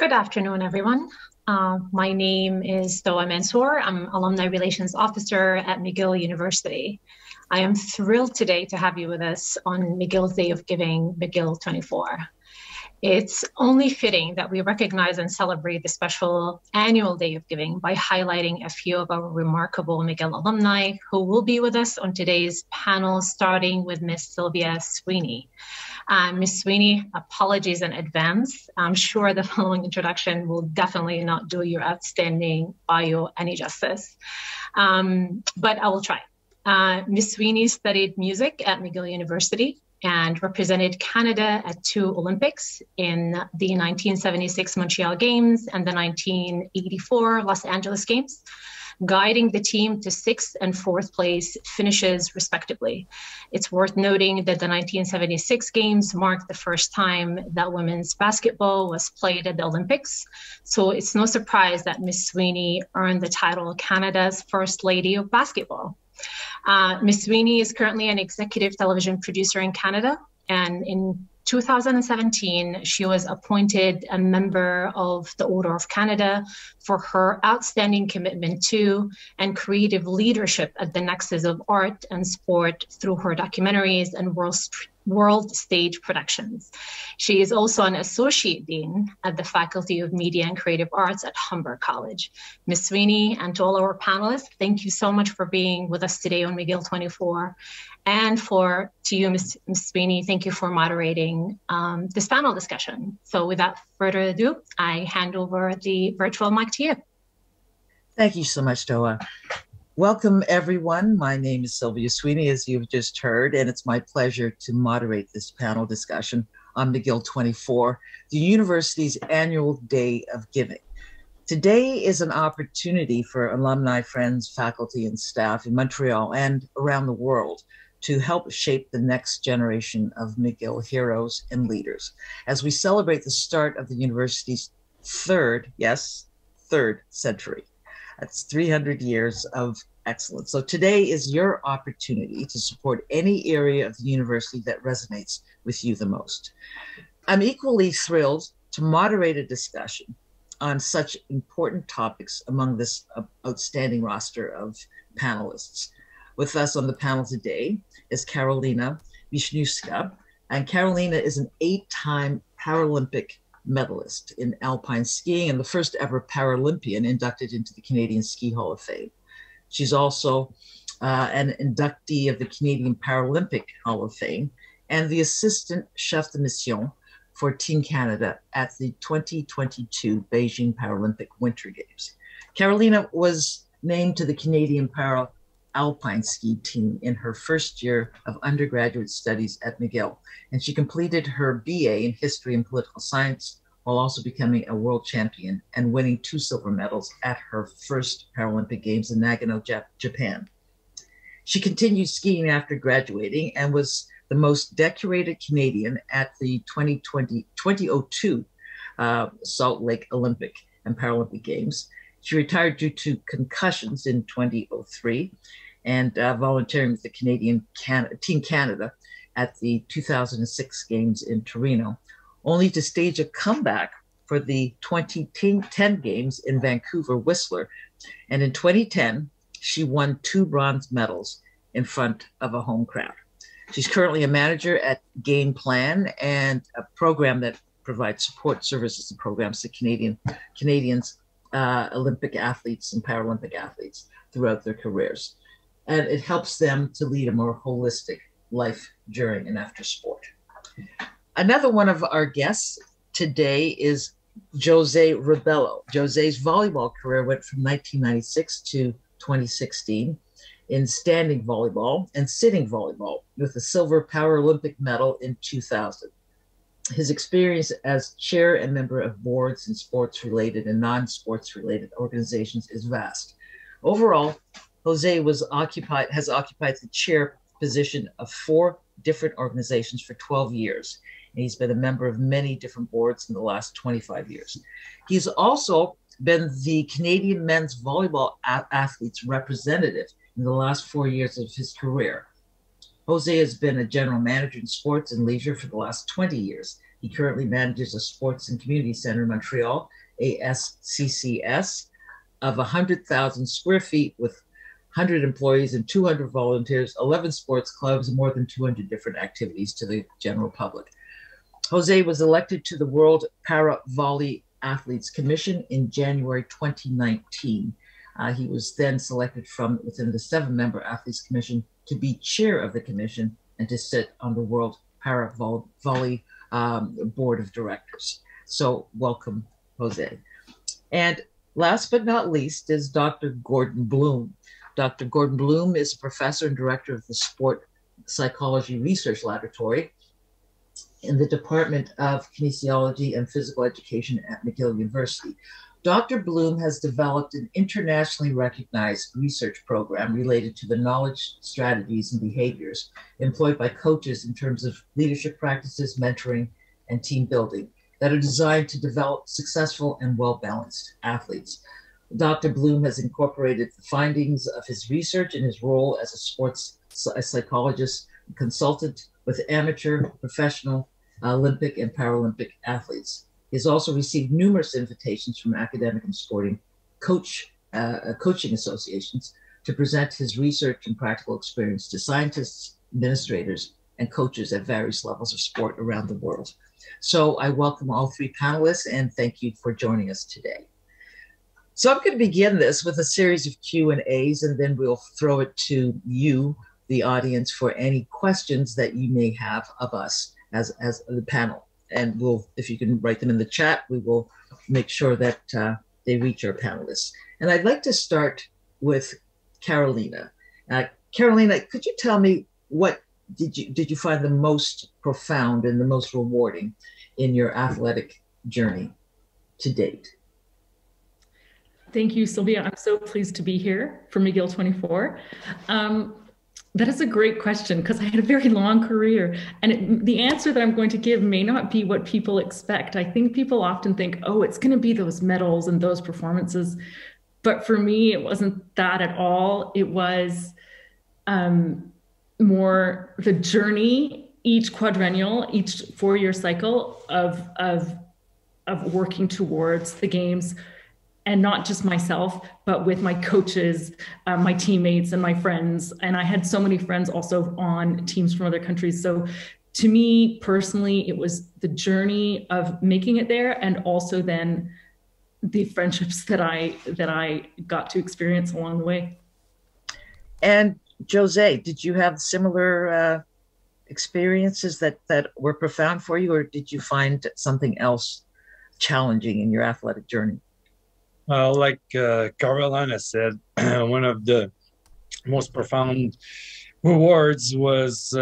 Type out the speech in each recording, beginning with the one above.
Good afternoon, everyone. My name is Doa Mansour. I'm Alumni Relations Officer at McGill University. I am thrilled today to have you with us on McGill's Day of Giving, McGill24. It's only fitting that we recognize and celebrate the special annual Day of Giving by highlighting a few of our remarkable McGill alumni who will be with us on today's panel, starting with Miss Sylvia Sweeney. Ms. Sweeney, apologies in advance. I'm sure the following introduction will definitely not do your outstanding bio any justice, but I will try. Ms. Sweeney studied music at McGill University and represented Canada at 2 Olympics in the 1976 Montreal Games and the 1984 Los Angeles Games, guiding the team to 6th and 4th place finishes respectively. It's worth noting that the 1976 Games marked the first time that women's basketball was played at the Olympics. So it's no surprise that Ms. Sweeney earned the title Canada's First Lady of Basketball. Ms. Sweeney is currently an executive television producer in Canada, and in 2017, she was appointed a member of the Order of Canada for her outstanding commitment to and creative leadership at the nexus of art and sport through her documentaries and world stage productions. She is also an associate dean at the Faculty of Media and Creative Arts at Humber College. Ms. Sweeney, and to all our panelists, thank you so much for being with us today on McGill24. And to you, Ms. Sweeney, thank you for moderating this panel discussion. So without further ado, I hand over the virtual mic to you. Thank you so much, Doa. Welcome, everyone. My name is Sylvia Sweeney, as you've just heard, and it's my pleasure to moderate this panel discussion on McGill24, the university's annual Day of Giving. Today is an opportunity for alumni, friends, faculty, and staff in Montreal and around the world to help shape the next generation of McGill heroes and leaders as we celebrate the start of the university's third century. That's 300 years of excellence. So today is your opportunity to support any area of the university that resonates with you the most. I'm equally thrilled to moderate a discussion on such important topics among this outstanding roster of panelists. With us on the panel today is Karolina Wisniewska, and Karolina is an 8-time Paralympic medalist in alpine skiing and the first ever Paralympian inducted into the Canadian Ski Hall of Fame. She's also an inductee of the Canadian Paralympic Hall of Fame and the assistant chef de mission for Team Canada at the 2022 Beijing Paralympic Winter Games. Karolina was named to the Canadian Alpine ski team in her first year of undergraduate studies at McGill, and she completed her BA in History and Political Science while also becoming a world champion and winning 2 silver medals at her first Paralympic Games in Nagano, Japan. She continued skiing after graduating and was the most decorated Canadian at the 2002 Salt Lake Olympic and Paralympic Games. She retired due to concussions in 2003 and volunteering with the Team Canada at the 2006 Games in Torino, only to stage a comeback for the 2010 Games in Vancouver Whistler. And in 2010, she won 2 bronze medals in front of a home crowd. She's currently a manager at Game Plan and a program that provides support services and programs to Canadians Olympic athletes and Paralympic athletes throughout their careers. And it helps them to lead a more holistic life during and after sport. Another one of our guests today is Jose Rebelo. Jose's volleyball career went from 1996 to 2016 in standing volleyball and sitting volleyball with a silver Paralympic medal in 2000. His experience as chair and member of boards in sports-related and non-sports-related organizations is vast. Overall, Jose has occupied the chair position of 4 different organizations for 12 years. And he's been a member of many different boards in the last 25 years. He's also been the Canadian men's volleyball athletes representative in the last 4 years of his career. Jose has been a general manager in sports and leisure for the last 20 years, He currently manages a sports and community center in Montreal, ASCCS, of 100,000 square feet with 100 employees and 200 volunteers, 11 sports clubs, and more than 200 different activities to the general public. Jose was elected to the World Para Volley Athletes Commission in January 2019. He was then selected from within the 7-member Athletes Commission to be chair of the commission and to sit on the World Para Volley Board of Directors. So welcome, Jose. And last but not least is Dr. Gordon Bloom. Dr. Gordon Bloom is a professor and director of the Sport Psychology Research Laboratory in the Department of Kinesiology and Physical Education at McGill University. Dr. Bloom has developed an internationally recognized research program related to the knowledge, strategies, and behaviors employed by coaches in terms of leadership practices, mentoring, and team building that are designed to develop successful and well-balanced athletes. Dr. Bloom has incorporated the findings of his research in his role as a sports psychologist and consultant with amateur, professional, Olympic, and Paralympic athletes. He has also received numerous invitations from academic and sporting coaching associations to present his research and practical experience to scientists, administrators, and coaches at various levels of sport around the world. So I welcome all 3 panelists and thank you for joining us today. So I'm going to begin this with a series of Q&As, and then we'll throw it to you, the audience, for any questions that you may have of us as the panel. And we'll, if you can write them in the chat, we will make sure that they reach our panelists. And I'd like to start with Carolina. Carolina, could you tell me what did you find the most profound and the most rewarding in your athletic journey to date? Thank you, Sylvia. I'm so pleased to be here for McGill24. That is a great question because I had a very long career, and the answer that I'm going to give may not be what people expect. I think people often think, oh, it's going to be those medals and those performances. But for me, it wasn't that at all. It was more the journey, each quadrennial, each 4-year cycle of working towards the games. And not just myself, but with my coaches, my teammates, and my friends. And I had so many friends also on teams from other countries. So to me personally, it was the journey of making it there, and also then the friendships that I got to experience along the way. And Jose, did you have similar experiences that were profound for you, or did you find something else challenging in your athletic journey? Like Carolina said, one of the most profound rewards was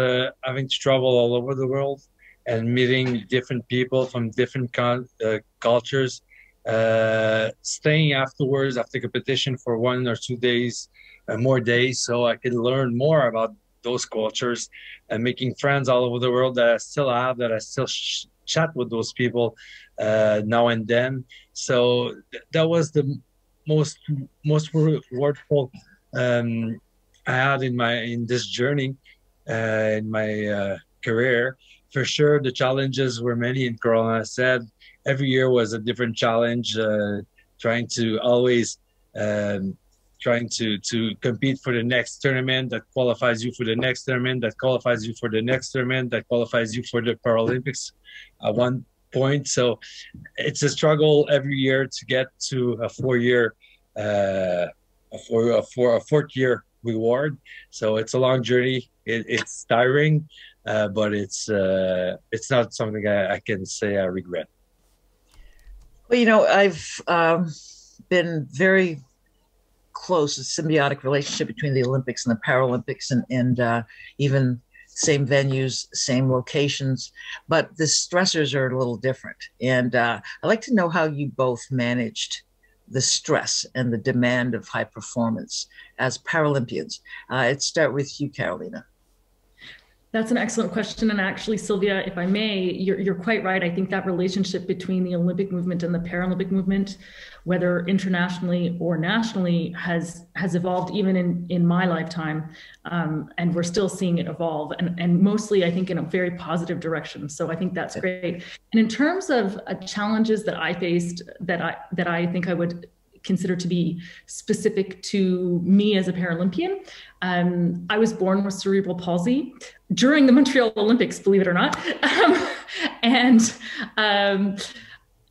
having to travel all over the world and meeting different people from different cultures, staying afterwards after competition for 1 or 2 days, more days, so I could learn more about those cultures and making friends all over the world that I still have, that I still chat with those people now and then. So that was the most rewardful I had in this journey, in my career. For sure, the challenges were many, and Carolina said every year was a different challenge, trying to always trying to compete for the next tournament that qualifies you for the next tournament, that qualifies you for the next tournament, that qualifies you for the Paralympics at one point. So it's a struggle every year to get to a 4-year, a fourth year reward. So it's a long journey. It's tiring, but it's not something I can say I regret. Well, you know, I've been very close, a symbiotic relationship between the Olympics and the Paralympics, and even same venues, same locations, but the stressors are a little different. And I'd like to know how you both managed the stress and the demand of high performance as Paralympians. Let's start with you, Carolina. That's an excellent question. And actually, Sylvia, if I may, you're quite right. I think that relationship between the Olympic movement and the Paralympic movement, whether internationally or nationally, has evolved even in my lifetime. And we're still seeing it evolve, and mostly, I think, in a very positive direction. So I think that's great. And in terms of challenges that I faced, that I think I would consider to be specific to me as a Paralympian, I was born with cerebral palsy during the Montreal Olympics, believe it or not.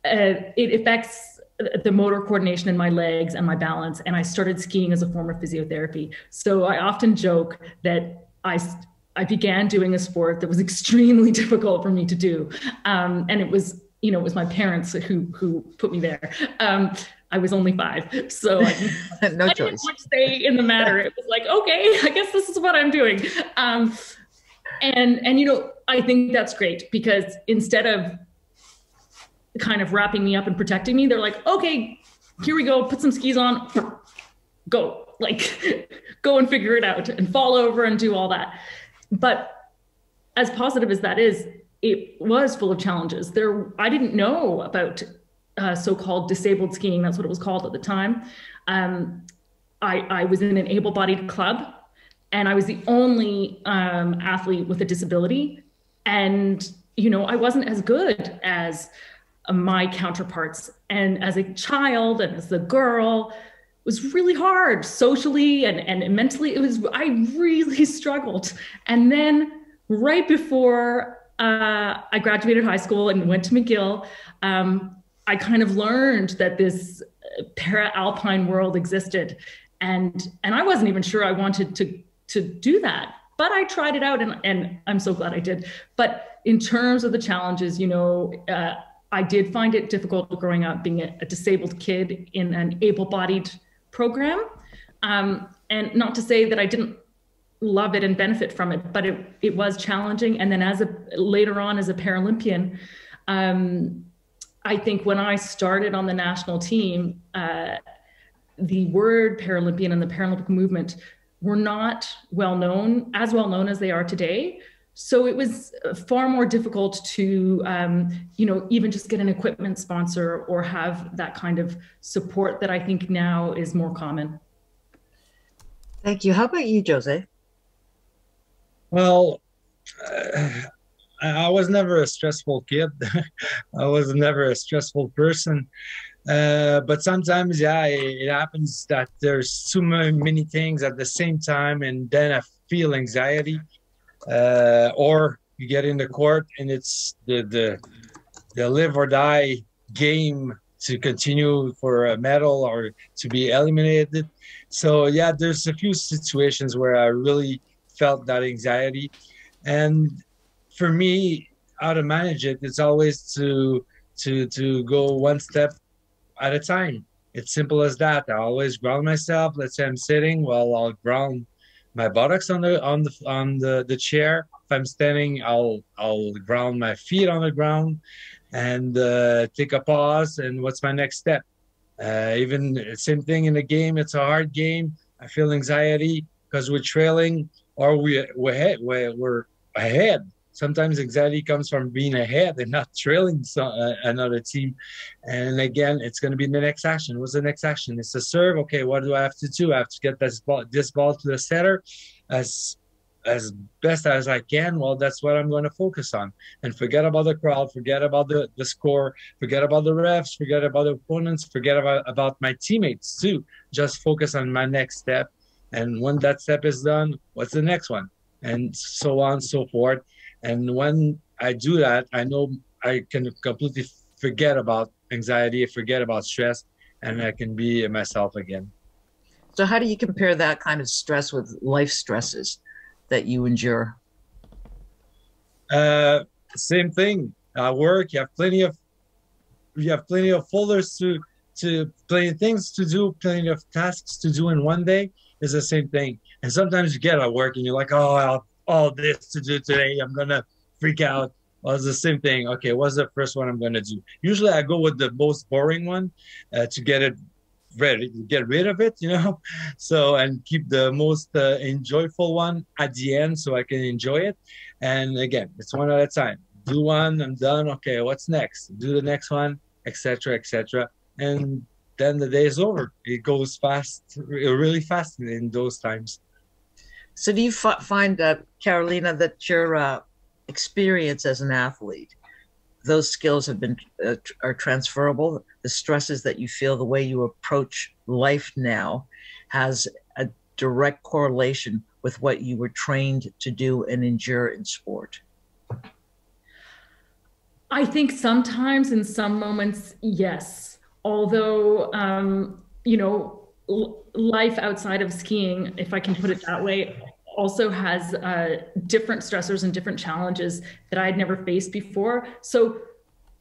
It affects the motor coordination in my legs and my balance. And I started skiing as a form of physiotherapy. So I often joke that I began doing a sport that was extremely difficult for me to do. And it was my parents who put me there. I was only 5, so I didn't much say in the matter. It was like, okay, I guess this is what I'm doing. And I think that's great, because instead of kind of wrapping me up and protecting me, they're like, okay, here we go, put some skis on, go, go and figure it out and fall over and do all that. But as positive as that is, it was full of challenges. I didn't know about so-called disabled skiing. That's what it was called at the time. I was in an able-bodied club, and I was the only athlete with a disability. And, I wasn't as good as my counterparts. And as a child and as a girl, it was really hard socially and mentally. I really struggled. And then right before I graduated high school and went to McGill, I kind of learned that this para-alpine world existed. And I wasn't even sure I wanted to do that, but I tried it out, and I'm so glad I did. But in terms of the challenges, I did find it difficult growing up being a disabled kid in an able-bodied program. And not to say that I didn't love it and benefit from it, but it was challenging. And then later on as a Paralympian, I think when I started on the national team, the word Paralympian and the Paralympic movement were not as well known as they are today. So it was far more difficult to, even just get an equipment sponsor or have that kind of support that I think now is more common. Thank you. How about you, Jose? Well, I was never a stressful kid. I was never a stressful person. But sometimes, it happens that there's too many things at the same time, and then I feel anxiety. Or you get in the court and it's the live or die game to continue for a medal or to be eliminated. So there's a few situations where I really felt that anxiety. And for me, how to manage it, it's always to go one step at a time. It's simple as that. I always ground myself. Let's say I'm sitting, well, I'll ground my buttocks on the chair. If I'm standing, I'll ground my feet on the ground and take a pause. And what's my next step? Even same thing in the game. It's a hard game. I feel anxiety because we're trailing or we're ahead. Sometimes anxiety comes from being ahead and not trailing another team. And again, it's going to be the next action. What's the next action? It's a serve. Okay, what do I have to do? I have to get this ball to the setter as best as I can. Well, that's what I'm going to focus on. And forget about the crowd, forget about the score, forget about the refs, forget about the opponents, forget about my teammates too. Just focus on my next step. And when that step is done, what's the next one? And so on and so forth. And when I do that, I know I can completely forget about anxiety, forget about stress, and I can be myself again. So how do you compare that kind of stress with life stresses that you endure? Same thing. At work, you have plenty of folders to plenty of things to do, plenty of tasks to do in one day. It's the same thing. And sometimes you get at work and you're like, oh, I have all this to do today. I'm going to freak out. Well, it's the same thing. Okay, what's the first one I'm going to do? Usually I go with the most boring one to get it ready to get rid of it, so, and keep the most enjoyable one at the end so I can enjoy it. And again, it's one at a time. Do one, I'm done. Okay, what's next? Do the next one, etc., etc. And then the day is over. It goes fast, really fast in those times. So do you find, Carolina, that your experience as an athlete, those skills have been are transferable? The stresses that you feel, the way you approach life now, has a direct correlation with what you were trained to do and endure in sport? I think sometimes in some moments, yes. Although, life outside of skiing, if I can put it that way, also has different stressors and different challenges that I had never faced before. So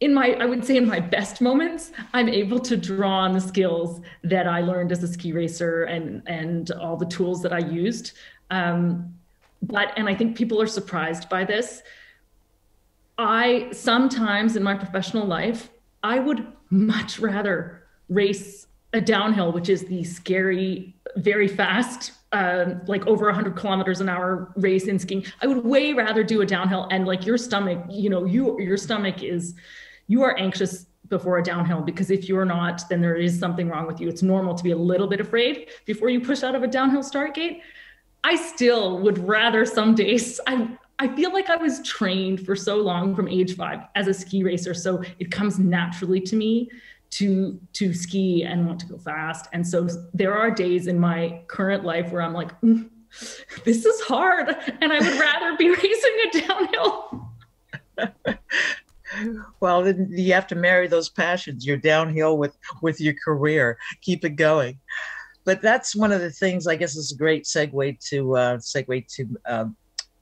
I would say in my best moments, I'm able to draw on the skills that I learned as a ski racer and all the tools that I used. And I think people are surprised by this. Sometimes in my professional life, I would much rather race a downhill, which is the scary, very fast, like over 100 kilometers an hour race in skiing. I would way rather do a downhill, and like your stomach, your stomach you are anxious before a downhill, because if you're not, then there is something wrong with you. It's normal to be a little bit afraid before you push out of a downhill start gate. I still would rather some days, I feel like I was trained for so long from age 5 as a ski racer. So it comes naturally to me to ski and want to go fast. And so there are days in my current life where I'm like, this is hard, and I would rather be racing a downhill. Well, then you have to marry those passions. You're downhill with your career. Keep it going. But that's one of the things, I guess, is a great segue to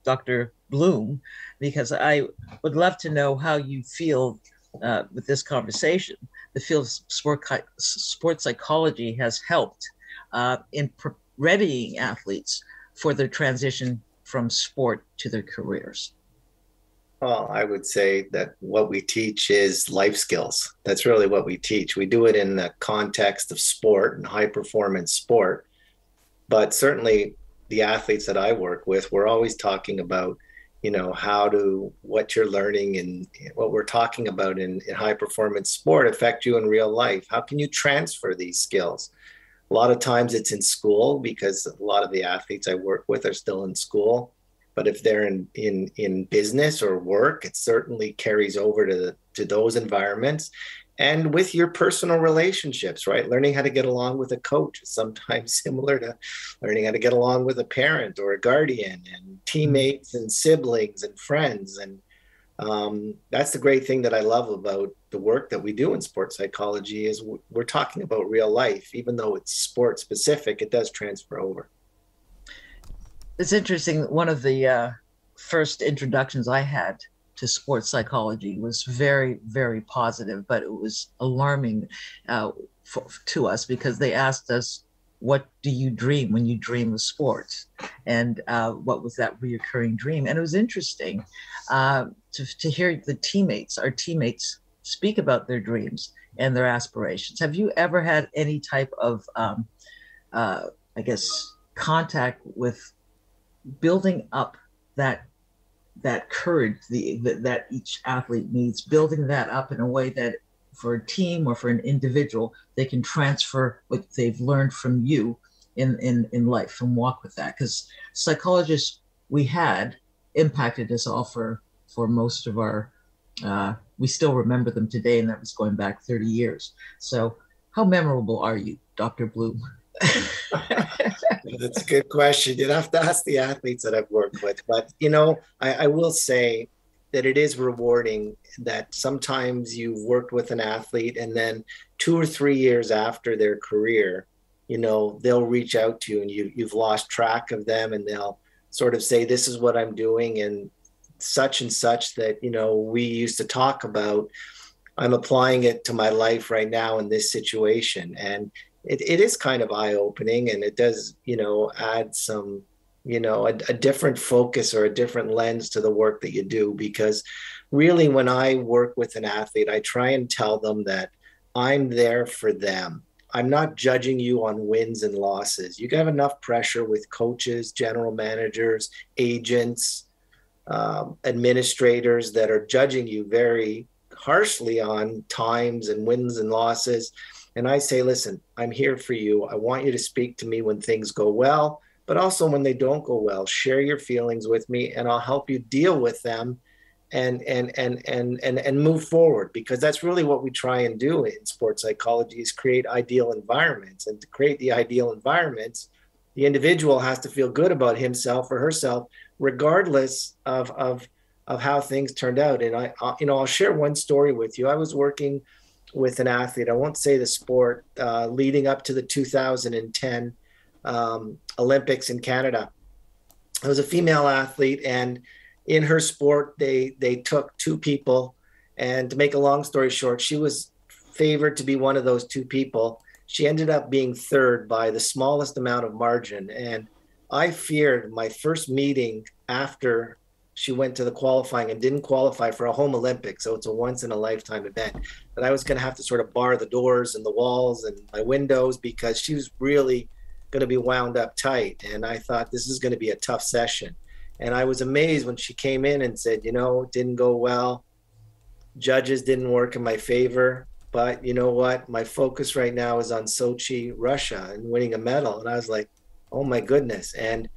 Dr. Bloom, because I would love to know how you feel with this conversation. The field of sports psychology has helped in readying athletes for their transition from sport to their careers. Well, I would say that what we teach is life skills. That's really what we teach. We do it in the context of sport and high performance sport. But certainly the athletes that I work with, we're always talking about, what you're learning and what we're talking about in high performance sport affect you in real life. How can you transfer these skills? A lot of times it's in school, because a lot of the athletes I work with are still in school. But if they're in business or work, it certainly carries over to those environments. And with your personal relationships, right? Learning how to get along with a coach is sometimes similar to learning how to get along with a parent or a guardian, and teammates and siblings and friends. And that's the great thing that I love about the work that we do in sports psychology, is we're talking about real life. Even though it's sport specific, it does transfer over. It's interesting. One of the first introductions I had to sports psychology was very, very positive, but it was alarming to us, because they asked us, what do you dream when you dream of sports? And what was that reoccurring dream? And it was interesting to hear our teammates speak about their dreams and their aspirations. Have you ever had any type of, contact with building up that courage that each athlete needs, building that up in a way that for a team or for an individual, they can transfer what they've learned from you in life and walk with that? Because psychologists we had impacted us all for most of our, we still remember them today, and that was going back 30 years. So how memorable are you, Dr. Bloom? That's a good question. You'd have to ask the athletes that I've worked with. But, I will say that it is rewarding that sometimes you've worked with an athlete, and then 2 or 3 years after their career, they'll reach out to you, and you've lost track of them, and they'll sort of say, this is what I'm doing, and such that, we used to talk about, I'm applying it to my life right now in this situation. And it is kind of eye-opening, and it does, add some, a different focus or a different lens to the work that you do. Because really, when I work with an athlete, I try and tell them that I'm there for them. I'm not judging you on wins and losses. You have enough pressure with coaches, general managers, agents, administrators that are judging you very harshly on times and wins and losses. And I say, listen, I'm here for you. I want you to speak to me when things go well, but also when they don't go well. Share your feelings with me, and I'll help you deal with them and move forward, because that's really what we try and do in sports psychology, is create ideal environments. And to create the ideal environments, the individual has to feel good about himself or herself, regardless of how things turned out. And I'll share one story with you. I was working with an athlete, I won't say the sport, leading up to the 2010 Olympics in Canada. I was a female athlete, and in her sport, they took two people. And to make a long story short, she was favored to be one of those two people. She ended up being third by the smallest amount of margin. And I feared my first meeting after she went to the qualifying and didn't qualify for a home Olympics, so it's a once in a lifetime event, that I was going to have to sort of bar the doors and the walls and my windows, because she was really going to be wound up tight. And I thought, this is going to be a tough session. And I was amazed when she came in and said, it didn't go well. Judges didn't work in my favor. But you know what? My focus right now is on Sochi, Russia, and winning a medal. And I was like, oh my goodness. And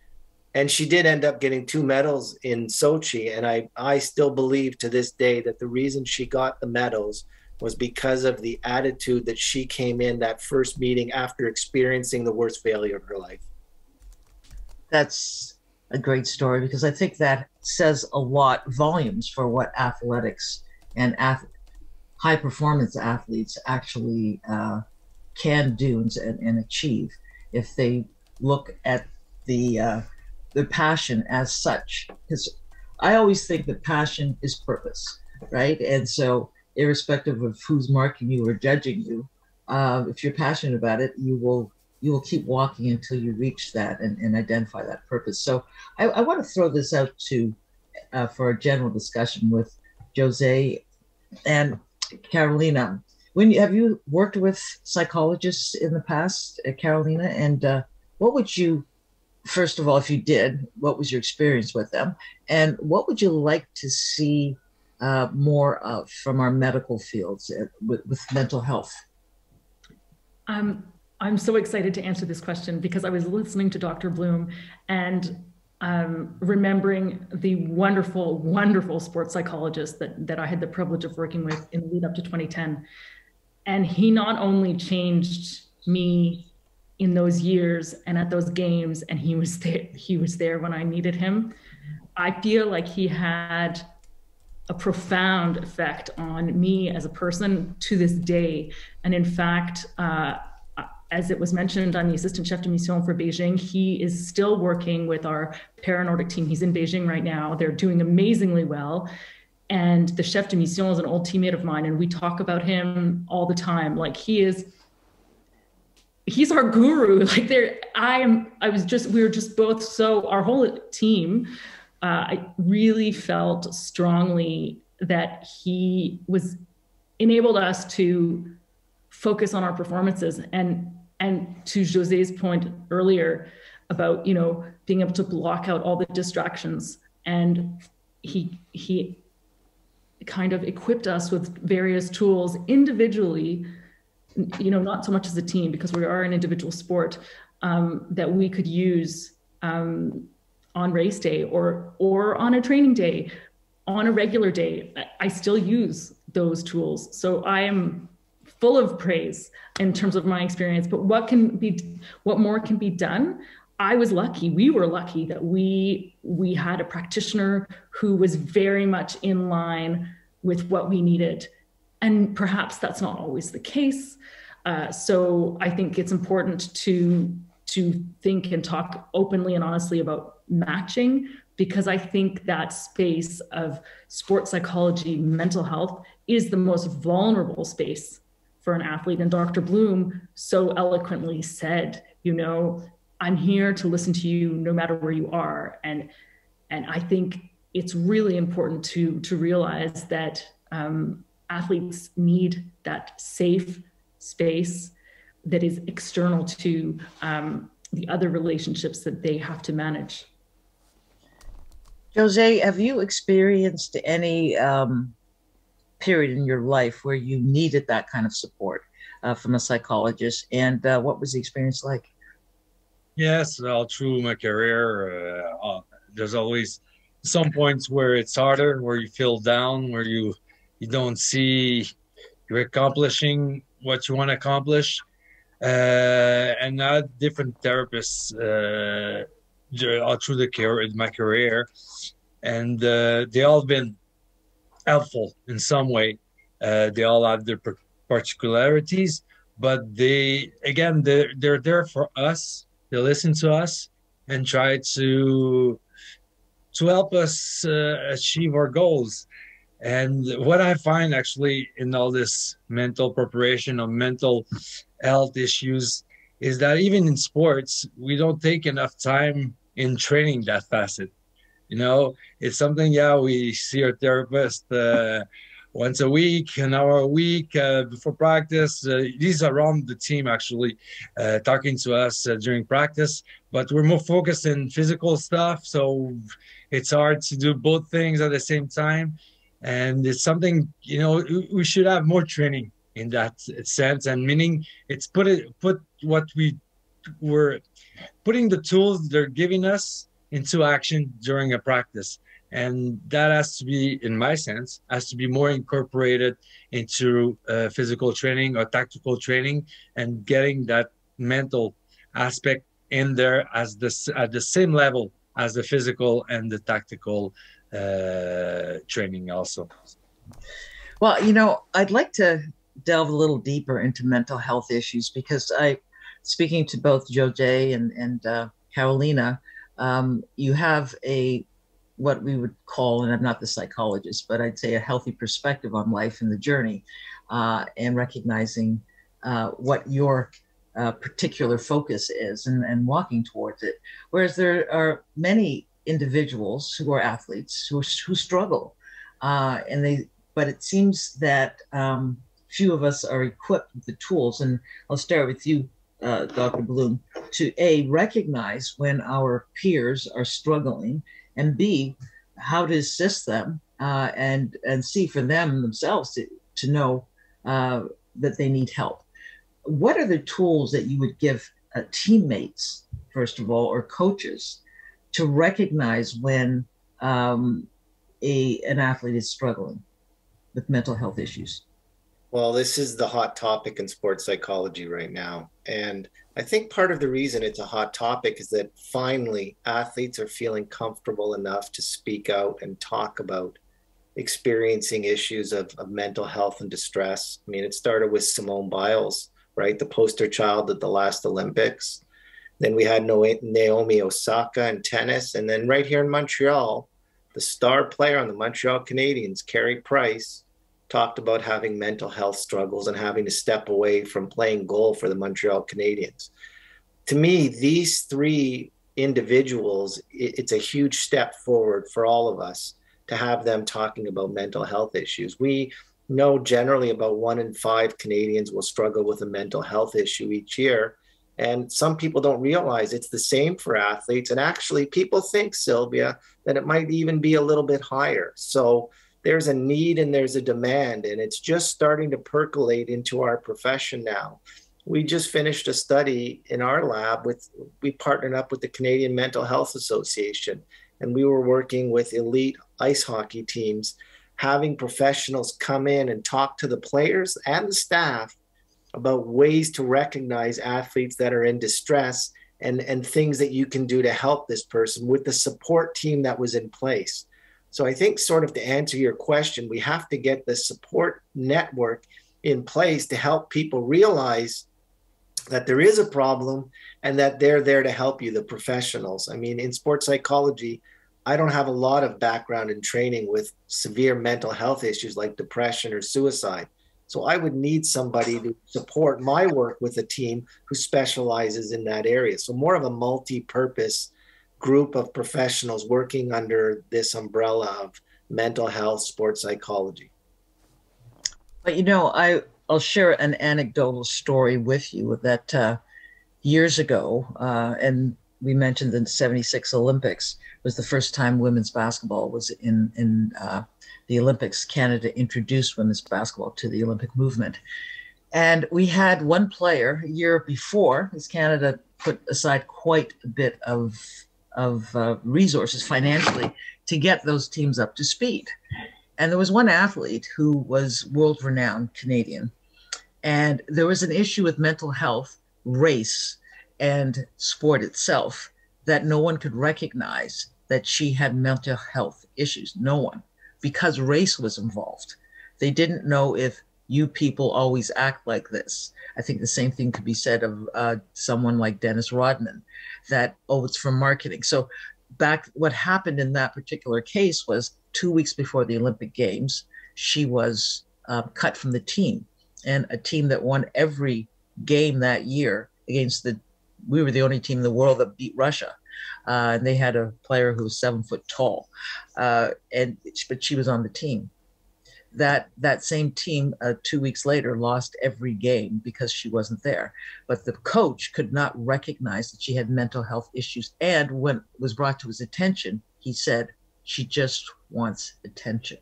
she did end up getting 2 medals in Sochi. And I still believe to this day that the reason she got the medals was because of the attitude that she came in that first meeting after experiencing the worst failure of her life. That's a great story, because I think that says a lot, volumes, for what athletics and high performance athletes actually can do and achieve if they look at the passion as such. Because I always think that passion is purpose, right? And so irrespective of who's marking you or judging you, if you're passionate about it, you will keep walking until you reach that and identify that purpose. So I want to throw this out for a general discussion with Jose and Carolina. Have you worked with psychologists in the past, Carolina? And what would you, first of all, if you did, what was your experience with them? And what would you like to see more of from our medical fields with mental health? I'm so excited to answer this question, because I was listening to Dr. Bloom and remembering the wonderful, wonderful sports psychologist that I had the privilege of working with in the lead up to 2010. And he not only changed me in those years and at those games, and he was there when I needed him. I feel like he had a profound effect on me as a person to this day. And in fact, as it was mentioned, I'm the assistant chef de mission for Beijing. He is still working with our Paranordic team. He's in Beijing right now. They're doing amazingly well. And the chef de mission is an old teammate of mine, and we talk about him all the time. Like, he's our guru. Like, we were just both so, our whole team, I really felt strongly that he enabled us to focus on our performances. And to Jose's point earlier about, being able to block out all the distractions. And he kind of equipped us with various tools individually, not so much as a team, because we are an individual sport, that we could use on race day or on a training day, on a regular day. I still use those tools. So I am full of praise in terms of my experience, but what more can be done? I was lucky. We were lucky that we had a practitioner who was very much in line with what we needed. And perhaps that's not always the case. So I think it's important to think and talk openly and honestly about matching, because I think that space of sports psychology, mental health, is the most vulnerable space for an athlete. And Dr. Bloom so eloquently said, I'm here to listen to you no matter where you are. And I think it's really important to realize that athletes need that safe space that is external to the other relationships that they have to manage. Jose, have you experienced any period in your life where you needed that kind of support from a psychologist? And what was the experience like? Yes, all through my career, there's always some points where it's harder, where you feel down, where you don't see you're accomplishing what you want to accomplish. And I had different therapists all through my career, and they all been helpful in some way. They all have their particularities, but they're there for us. They listen to us and try to help us achieve our goals. And what I find actually in all this mental preparation of mental health issues is that even in sports, we don't take enough time in training that facet. You know, it's something, we see our therapist once a week, an hour a week before practice. These are around the team actually talking to us during practice, but we're more focused in physical stuff. So it's hard to do both things at the same time. And it's something, we should have more training in that sense, and meaning it's put what we were putting the tools they're giving us into action during a practice. And that has to be, in my sense, has to be more incorporated into physical training or tactical training, and getting that mental aspect in there at the same level as the physical and the tactical training also. Well, I'd like to delve a little deeper into mental health issues, because speaking to both Jose and Carolina, you have what we would call, and I'm not the psychologist, but I'd say a healthy perspective on life and the journey, and recognizing what your particular focus is and walking towards it. Whereas there are many individuals who are athletes who struggle, but it seems that few of us are equipped with the tools. And I'll start with you, Dr. Bloom, to recognize when our peers are struggling, and B, how to assist them, and C, for themselves to know that they need help. What are the tools that you would give teammates, first of all, or coaches, to recognize when an athlete is struggling with mental health issues? Well, this is the hot topic in sports psychology right now. And I think part of the reason it's a hot topic is that finally athletes are feeling comfortable enough to speak out and talk about experiencing issues of mental health and distress. I mean, it started with Simone Biles, right? The poster child at the last Olympics. Then we had Naomi Osaka in tennis. And then right here in Montreal, the star player on the Montreal Canadiens, Carey Price, talked about having mental health struggles and having to step away from playing goal for the Montreal Canadiens. To me, these three individuals, it's a huge step forward for all of us to have them talking about mental health issues. We know generally about 1 in 5 Canadians will struggle with a mental health issue each year. And some people don't realize it's the same for athletes. And actually, people think, Sylvia, that it might even be a little bit higher. So there's a need and there's a demand, and it's just starting to percolate into our profession now. We just finished a study in our lab we partnered up with the Canadian Mental Health Association, and we were working with elite ice hockey teams, having professionals come in and talk to the players and the staff about ways to recognize athletes that are in distress and things that you can do to help this person with the support team that was in place. So I think, sort of to answer your question, we have to get the support network in place to help people realize that there is a problem and that they're there to help you, the professionals. I mean, in sports psychology, I don't have a lot of background in training with severe mental health issues like depression or suicide. So I would need somebody to support my work with a team who specializes in that area. So more of a multi-purpose group of professionals working under this umbrella of mental health, sports psychology. But I I'll share an anecdotal story with you that years ago, and we mentioned the '76 Olympics was the first time women's basketball was in the Olympics. Canada introduced women's basketball to the Olympic movement. And we had one player a year before, because Canada put aside quite a bit of resources financially to get those teams up to speed. And there was one athlete who was world-renowned Canadian. And there was an issue with mental health, race, and sport itself that no one could recognize that she had mental health issues. No one, because race was involved. They didn't know if you people always act like this. I think the same thing could be said of someone like Dennis Rodman, that, oh, it's from marketing. So what happened in that particular case was 2 weeks before the Olympic Games, she was cut from the team, and a team that won every game that year against we were the only team in the world that beat Russia. And they had a player who was 7 foot tall, but she was on the team. That same team 2 weeks later lost every game because she wasn't there. But the coach could not recognize that she had mental health issues. And when it was brought to his attention, he said, she just wants attention.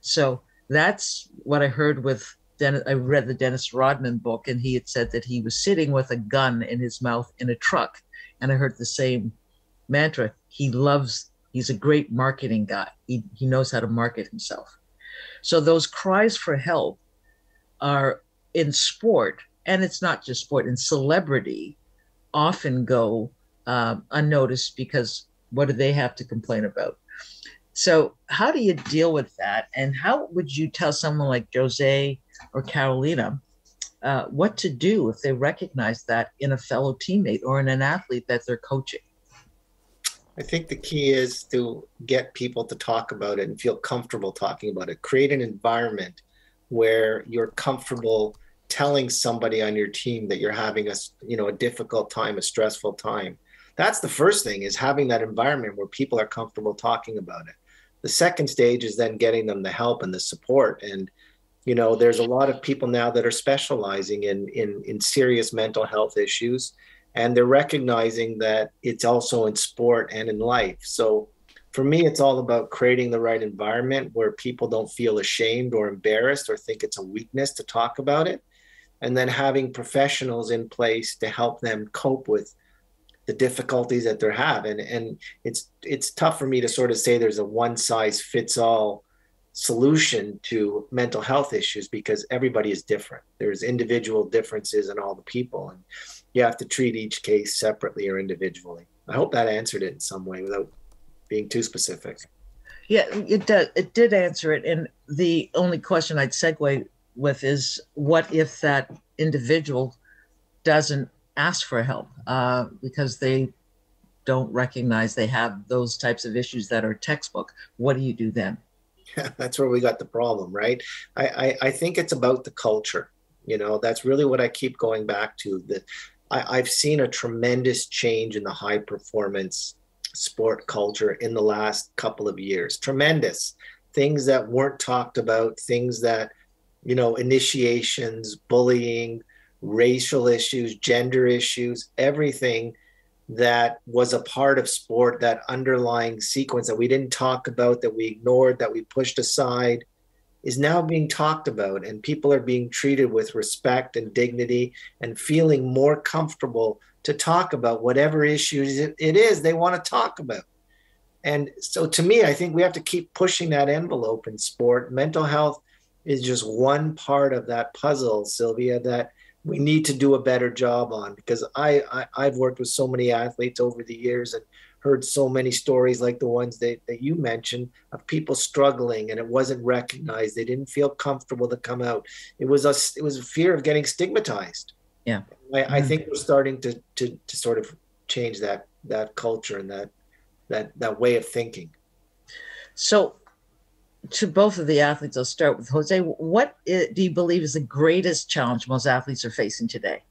So that's what I heard with Dennis. I read the Dennis Rodman book, and he had said that he was sitting with a gun in his mouth in a truck. And I heard the same mantra. He's a great marketing guy. He knows how to market himself. So those cries for help are in sport, and it's not just sport, in celebrity, often go unnoticed, because what do they have to complain about? So how do you deal with that? And how would you tell someone like Jose or Carolina what to do if they recognize that in a fellow teammate or in an athlete that they're coaching? I think the key is to get people to talk about it and feel comfortable talking about it. Create an environment where you're comfortable telling somebody on your team that you're having a difficult time, a stressful time. That's the first thing, is having that environment where people are comfortable talking about it. The second stage is then getting them the help and the support. And, there's a lot of people now that are specializing in serious mental health issues. And they're recognizing that it's also in sport and in life. So for me, it's all about creating the right environment where people don't feel ashamed or embarrassed or think it's a weakness to talk about it. And then having professionals in place to help them cope with the difficulties that they're having. And it's tough for me to sort of say there's a one size fits all solution to mental health issues, because everybody is different. There's individual differences in all the people, and you have to treat each case separately or individually. I hope that answered it in some way without being too specific. Yeah, it does. It did answer it. And the only question I'd segue with is, what if that individual doesn't ask for help because they don't recognize they have those types of issues that are textbook? What do you do then? That's where we got the problem, right? I think it's about the culture. That's really what I keep going back to. That I've seen a tremendous change in the high performance sport culture in the last couple of years. Tremendous. Things that weren't talked about, things that, initiations, bullying, racial issues, gender issues, everything that was a part of sport, that underlying sequence that we didn't talk about, that we ignored, that we pushed aside, is now being talked about, and people are being treated with respect and dignity and feeling more comfortable to talk about whatever issues it is they want to talk about. And so to me, I think we have to keep pushing that envelope in sport. Mental health is just one part of that puzzle, Sylvia, that we need to do a better job on, because I've worked with so many athletes over the years and heard so many stories like the ones that you mentioned, of people struggling and it wasn't recognized. They didn't feel comfortable to come out. It was a fear of getting stigmatized. Yeah. I think we're starting to sort of change that culture and that way of thinking. So to both of the athletes, I'll start with Jose. What do you believe is the greatest challenge most athletes are facing today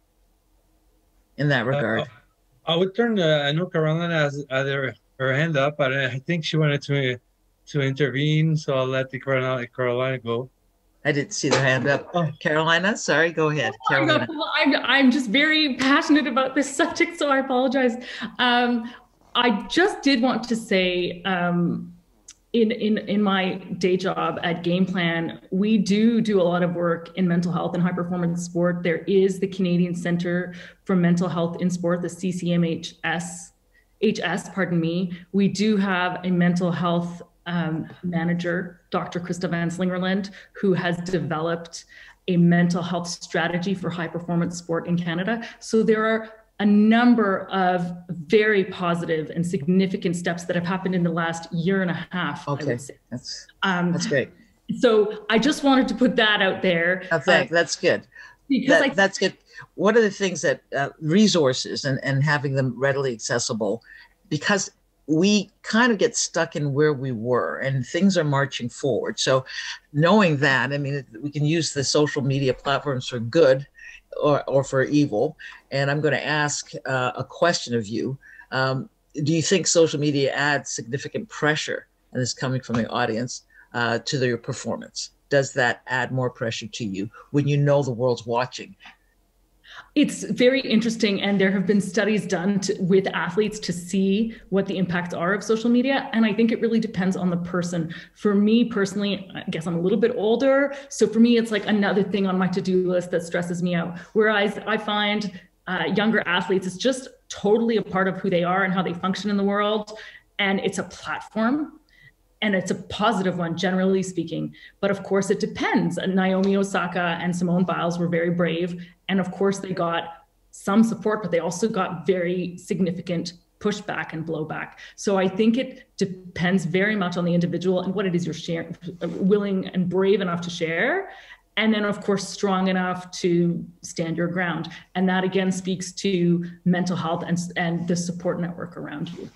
in that regard? I would turn. I know Carolina has her hand up, but I think she wanted to intervene, so I'll let Carolina go. I didn't see the hand up. Oh, Carolina, sorry, go ahead. Carolina. Well, I'm just very passionate about this subject, so I apologize. I just did want to say, in my day job at Game Plan, we do a lot of work in mental health and high performance sport. There is the Canadian Centre for Mental Health in Sport, the CCMHS, pardon me. We do have a mental health manager, Dr. Krista Van Slingerland, who has developed a mental health strategy for high performance sport in Canada. So there are a number of very positive and significant steps that have happened in the last year and a half. Okay, I would say. That's great. So I just wanted to put that out there. That's good. Because that's good. One of the things that resources and having them readily accessible, because we kind of get stuck in where we were and things are marching forward. So knowing that, I mean, we can use the social media platforms for good or for evil. And I'm going to ask a question of you. Do you think social media adds significant pressure, and this is coming from the audience, to their performance? Does that add more pressure to you when you know the world's watching? It's very interesting, and there have been studies done with athletes to see what the impacts are of social media, and I think it really depends on the person. For me personally, I guess I'm a little bit older, so for me it's like another thing on my to-do list that stresses me out, whereas I find younger athletes, it's just totally a part of who they are and how they function in the world, and it's a platform. And it's a positive one, generally speaking. But of course, it depends. Naomi Osaka and Simone Biles were very brave. And of course, they got some support, but they also got very significant pushback and blowback. So I think it depends very much on the individual and what it is you're sharing, willing and brave enough to share. And then, of course, strong enough to stand your ground. And that, again, speaks to mental health and the support network around you.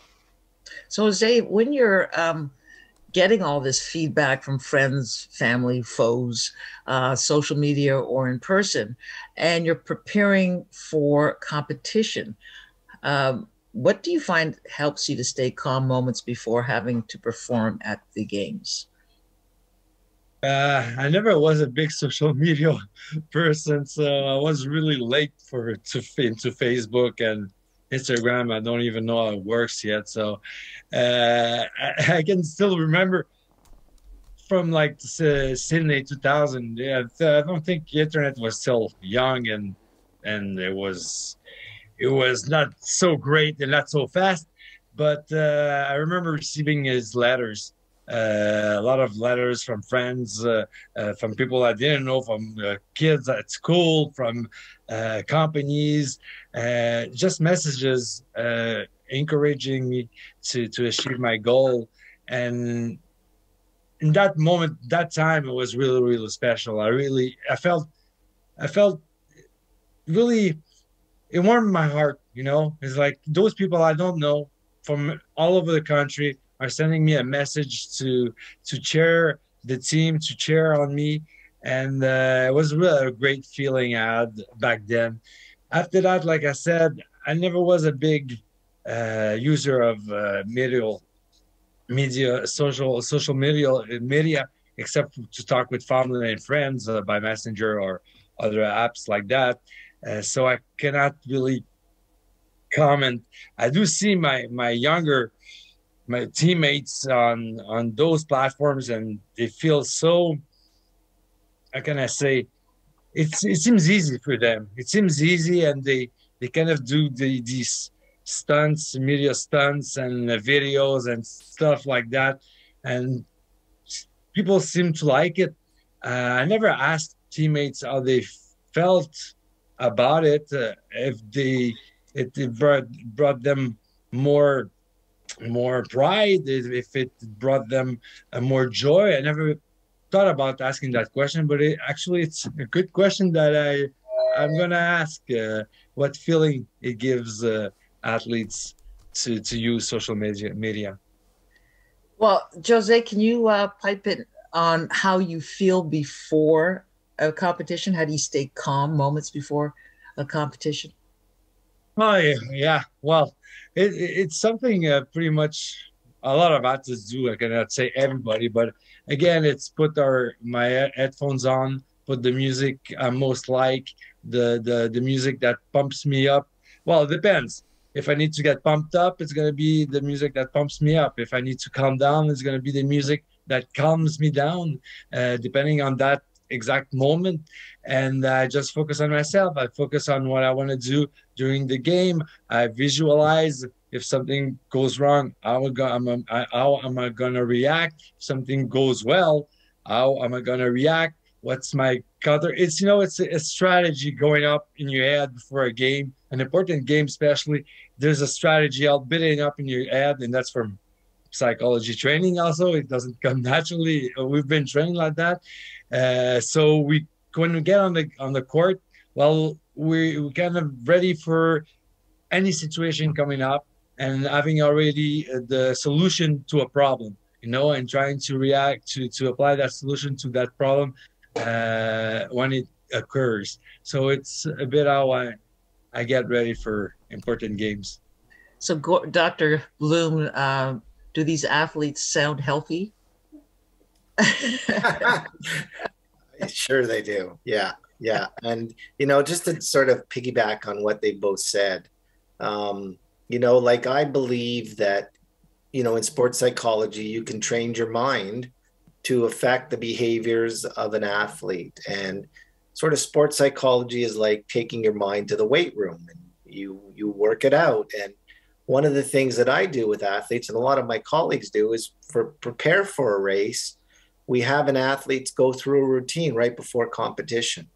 So, Jose, when you're getting all this feedback from friends, family, foes, social media or in person, and you're preparing for competition, what do you find helps you to stay calm moments before having to perform at the games? I never was a big social media person, so I was really late into Facebook and Instagram. I don't even know how it works yet. So I can still remember from like Sydney 2000. Yeah, I don't think the internet was still young and it was not so great and not so fast. But I remember receiving his letters. A lot of letters from friends, from people I didn't know, from kids at school, from companies, just messages encouraging me to achieve my goal. And in that moment, that time, it was really, really special. I felt really, it warmed my heart, you know? It's like those people I don't know from all over the country are sending me a message to cheer the team, to cheer on me. And it was really a great feeling I had back then. After that, like I said, I never was a big user of social media, except to talk with family and friends by Messenger or other apps like that. So I cannot really comment. I do see my teammates on those platforms, and they feel so, how can I say, it seems easy for them. It seems easy, and they kind of do these stunts, media stunts and videos and stuff like that, and people seem to like it. I never asked teammates how they felt about it, if it brought them more pride, if it brought them more joy. I never thought about asking that question, but it's a good question that I'm gonna ask. What feeling it gives athletes to use social media? Well, Jose, can you pipe in on how you feel before a competition? How do you stay calm moments before a competition? Oh yeah. Well, it's something pretty much a lot of athletes do. I cannot say everybody, but again, it's put my headphones on, put the music I most like, the music that pumps me up. Well, it depends. If I need to get pumped up, it's going to be the music that pumps me up. If I need to calm down, it's going to be the music that calms me down, depending on that exact moment. And I just focus on myself. I focus on what I want to do during the game. I visualize if something goes wrong, how am I going to react? If something goes well, how am I going to react? What's my counter? It's, it's a strategy going up in your head before a game, an important game especially. There's a strategy all building up in your head, and that's from psychology training also. It doesn't come naturally. We've been training like that. So when we get on the court, well, we're kind of ready for any situation coming up and having already the solution to a problem, and trying to react to apply that solution to that problem when it occurs. So it's a bit how I get ready for important games. So, Dr. Bloom, do these athletes sound healthy? Sure they do. Yeah. And, just to sort of piggyback on what they both said, like I believe that, in sports psychology, you can train your mind to affect the behaviors of an athlete. And sort of sports psychology is like taking your mind to the weight room and you work it out. And one of the things that I do with athletes, and a lot of my colleagues do, is prepare for a race. We have an athlete go through a routine right before competition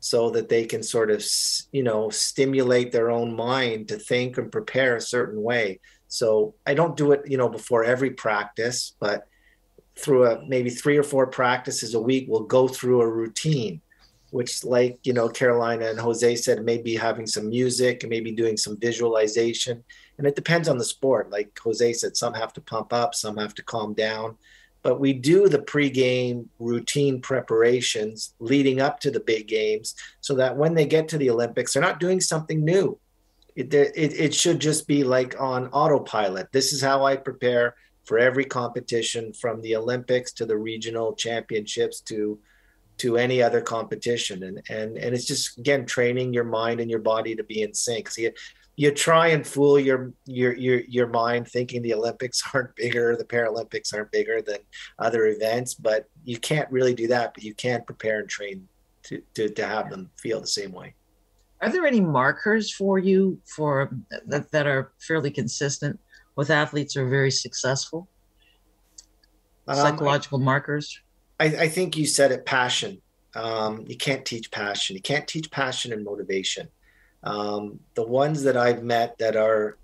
so that they can sort of, stimulate their own mind to think and prepare a certain way. So I don't do it, before every practice, but through maybe 3 or 4 practices a week, we'll go through a routine, which, like, Carolina and Jose said, maybe having some music and maybe doing some visualization. And it depends on the sport. Like Jose said, some have to pump up, some have to calm down. But we do the pregame routine preparations leading up to the big games so that when they get to the Olympics, they're not doing something new. It should just be like on autopilot. This is how I prepare for every competition, from the Olympics to the regional championships to any other competition. And it's just, again, training your mind and your body to be in sync. So you try and fool your mind thinking the Olympics aren't bigger, the Paralympics aren't bigger than other events, but you can't really do that. But you can prepare and train to have them feel the same way. Are there any markers for you that are fairly consistent with athletes who are very successful? Psychological markers? I think you said it, passion. You can't teach passion. You can't teach passion and motivation. The ones that I've met that are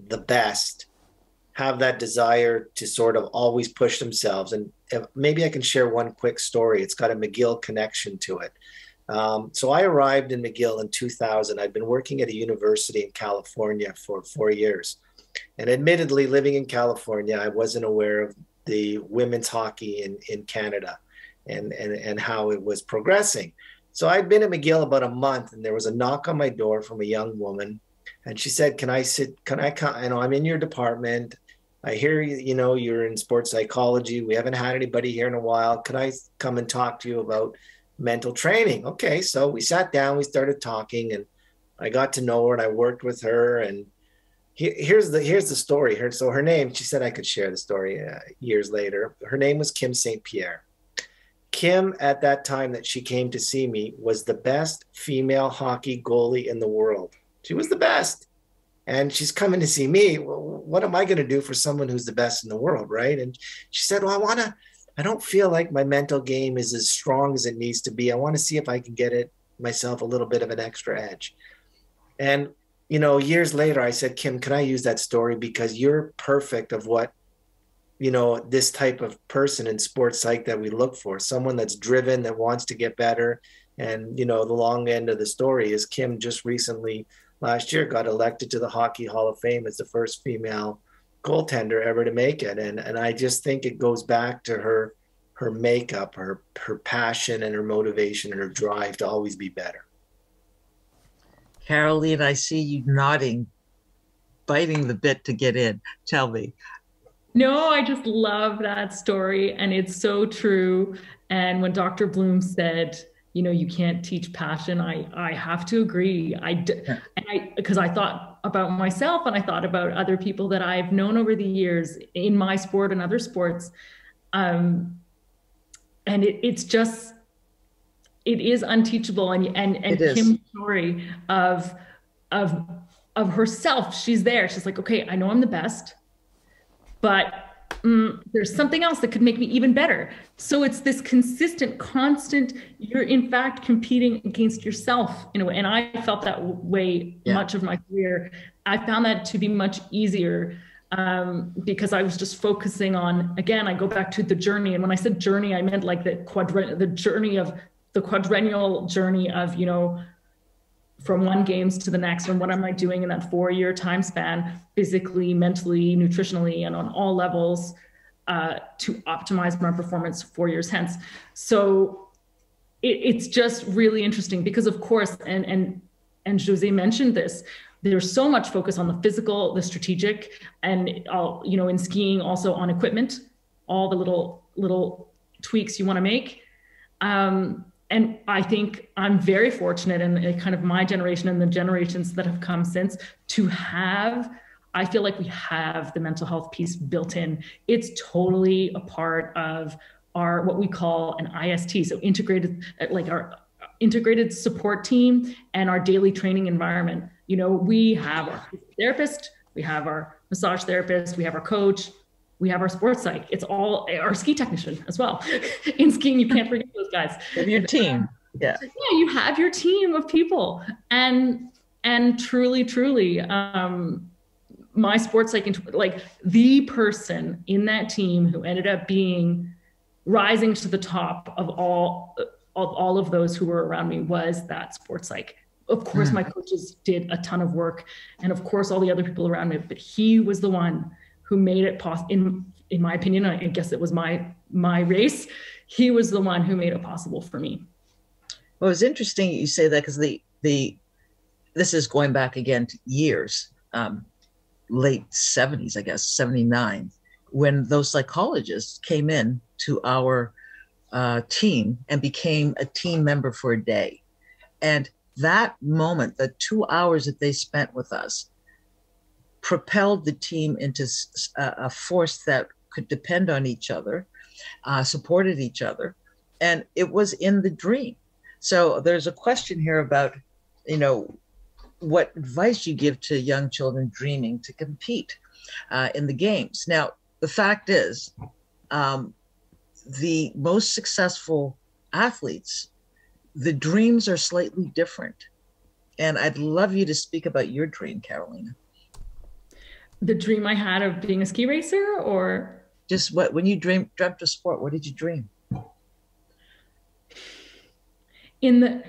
the best have that desire to sort of always push themselves. And maybe I can share one quick story. It's got a McGill connection to it. So I arrived in McGill in 2000. I'd been working at a university in California for 4 years. And admittedly, living in California, I wasn't aware of the women's hockey in Canada and how it was progressing. So I'd been at McGill about a month, and there was a knock on my door from a young woman. And she said, can I come? I'm in your department. I hear you're in sports psychology. We haven't had anybody here in a while. Can I come and talk to you about mental training? Okay. So we sat down, we started talking, and I got to know her, and I worked with her. And here's the story. So her name, she said I could share the story years later. Her name was Kim St. Pierre. Kim, at that time that she came to see me, was the best female hockey goalie in the world. She was the best. And she's coming to see me. Well, what am I going to do for someone who's the best in the world, right? And she said, well, I don't feel like my mental game is as strong as it needs to be. I want to see if I can get it myself a little bit of an extra edge. And, years later, I said, Kim, can I use that story? Because you're perfect of what, this type of person in sports psych that we look for, someone that's driven, that wants to get better. And, the long end of the story is Kim just recently, last year, got elected to the Hockey Hall of Fame as the first female goaltender ever to make it. And I just think it goes back to her makeup, her passion and her motivation and her drive to always be better. Caroline, I see you nodding, biting the bit to get in. Tell me. No, I just love that story, and it's so true. And when Dr. Bloom said, you know, you can't teach passion, I have to agree. Because I thought about myself, and I thought about other people that I've known over the years in my sport and other sports. And it's just, it is unteachable. And Kim's story of herself, she's there. She's like, okay, I know I'm the best, but there's something else that could make me even better. So it's this consistent, constant, you're in fact competing against yourself in a way. And I felt that way much of my career. I found that to be much easier because I was just focusing on, again, I go back to the journey. And when I said journey, I meant like the quadrennial journey of, you know, from one games to the next, and what am I doing in that 4-year time span, physically, mentally, nutritionally, and on all levels to optimize my performance 4 years hence. So it's just really interesting because, of course, and Jose mentioned this, there's so much focus on the physical, the strategic, and you know, in skiing also on equipment, all the little tweaks you want to make. And I think I'm very fortunate in kind of my generation and the generations that have come since to have, I feel like we have the mental health piece built in. It's totally a part of our, what we call an IST. So integrated, like our integrated support team and our daily training environment. You know, we have our therapist, we have our massage therapist, we have our coach, we have our sports psych. It's all our ski technician as well. In skiing, you can't forget those guys. Your team. Yeah. Yeah, you have your team of people. And truly, my sports psych, like the person in that team who ended up being rising to the top of all of those who were around me was that sports psych. Of course, my coaches did a ton of work, and of course, all the other people around me, but he was the one who made it possible. In my opinion, I guess it was my race. He was the one who made it possible for me. Well, it's interesting you say that because this is going back again to years, late 70s, I guess, 79, when those psychologists came in to our team and became a team member for a day. And that moment, the 2 hours that they spent with us, propelled the team into a force that could depend on each other, supported each other, and it was in the dream. So there's a question here about, you know, what advice you give to young children dreaming to compete in the games. Now, the fact is, the most successful athletes, the dreams are slightly different. And I'd love you to speak about your dream, Carolina. The dream I had of being a ski racer, or just when you dreamt of sport, what did you dream?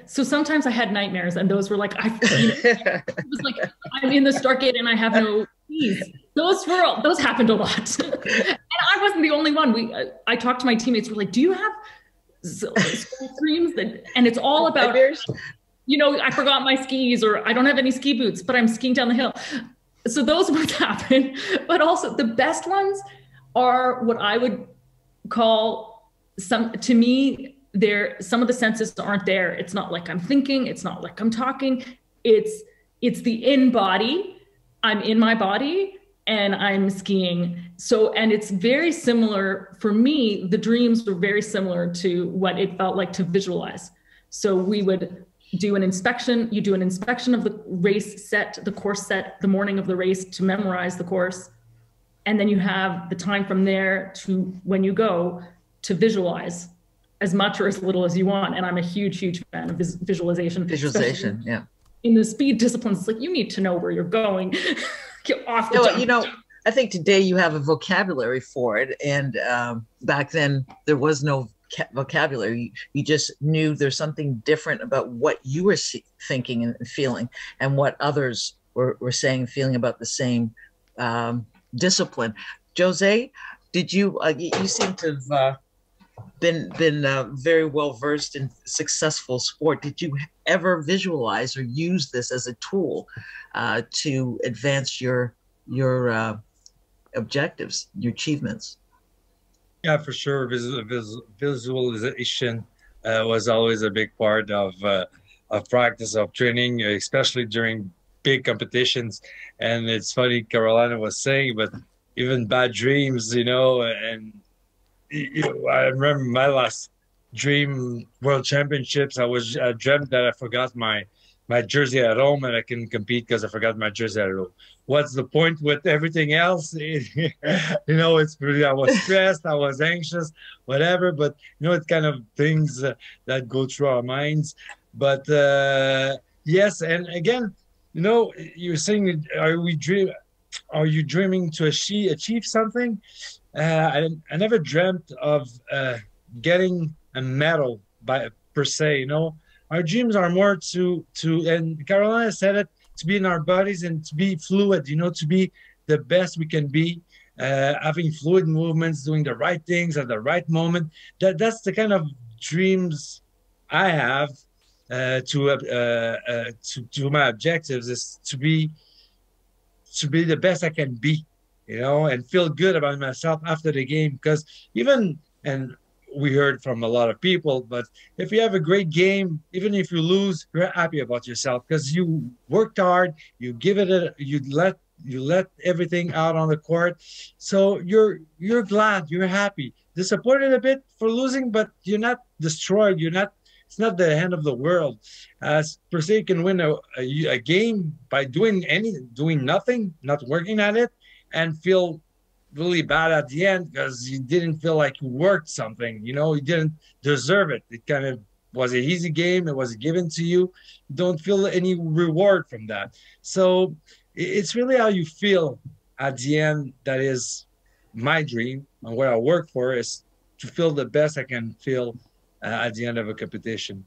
So sometimes I had nightmares, and those were like, it was like, I'm in the start gate and I have no skis. Those happened a lot. And I wasn't the only one. I talked to my teammates, were like, do you have dreams and it's all about, you know, I forgot my skis, or I don't have any ski boots, but I'm skiing down the hill. So those would happen, but also the best ones are what I would call to me, some of the senses aren't there. It's not like I'm thinking, it's not like I'm talking. It's the in body. I'm in my body and I'm skiing. So, and it's very similar for me. The dreams were very similar to what it felt like to visualize. So we would do an inspection. You do an inspection of the race set, the course set, the morning of the race to memorize the course. And then you have the time from there to when you go to visualize as much or as little as you want. And I'm a huge, huge fan of visualization. Visualization, yeah. In the speed disciplines, it's like, you need to know where you're going. Get off the jump. You know, I think today you have a vocabulary for it. And back then there was no vocabulary. You just knew there's something different about what you were thinking and feeling and what others were saying and feeling about the same discipline. Jose, did you seem to have been very well versed in successful sport. Did you ever visualize or use this as a tool to advance your objectives, your achievements? Yeah, for sure. Visualization was always a big part of practice, of training, especially during big competitions. And it's funny, Carolina was saying, but even bad dreams, and I remember my last dream World Championships. I dreamt that I forgot my jersey at home and I couldn't compete because I forgot my jersey at home. What's the point with everything else? It's pretty, I was stressed, I was anxious, whatever, but it's kind of things that go through our minds. But yes, and again, you're saying, are you dreaming to achieve something? I never dreamt of getting a medal per se. Our dreams are more to and Carolina said it, to be in our bodies and to be fluid, to be the best we can be, having fluid movements, doing the right things at the right moment. That's the kind of dreams I have to my objectives, is to be the best I can be, and feel good about myself after the game. Because we heard from a lot of people, but if you have a great game, even if you lose, you're happy about yourself because you worked hard, you let everything out on the court. So you're glad, you're happy, disappointed a bit for losing, but you're not destroyed. It's not the end of the world. As per se, you can win a game by doing nothing, not working at it, and feel really bad at the end because you didn't feel like you worked something. You didn't deserve it. It kind of was an easy game. It was given to you. You don't feel any reward from that. So it's really how you feel at the end. That is my dream, and what I work for is to feel the best I can feel at the end of a competition.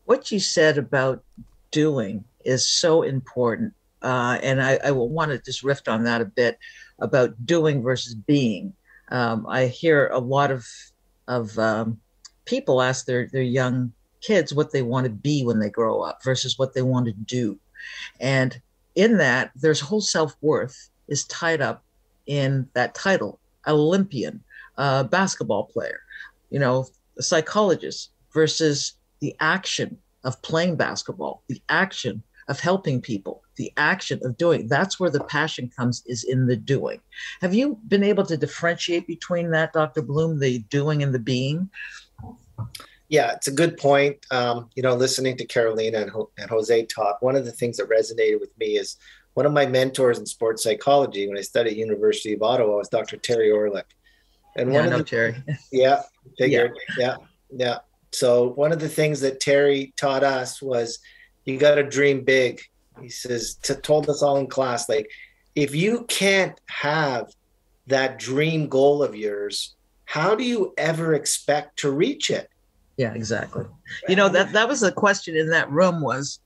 What you said about doing is so important. And I will want to just riff on that a bit about doing versus being. I hear a lot of people ask their young kids what they want to be when they grow up versus what they want to do. And in that, their whole self-worth is tied up in that title, Olympian, basketball player, a psychologist, versus the action of playing basketball, the action of helping people, the action of doing. That's where the passion comes, is in the doing. Have you been able to differentiate between that, Dr. Bloom, the doing and the being? Yeah, it's a good point. Listening to Carolina and Jose talk, one of the things that resonated with me is one of my mentors in sports psychology when I studied at University of Ottawa was Dr. Terry Orlick. And Terry. Yeah, figured. Yeah. So one of the things that Terry taught us was, you got to dream big. He says, told us all in class, like, if you can't have that dream goal of yours, how do you ever expect to reach it? Yeah, exactly. That was a question in that room, was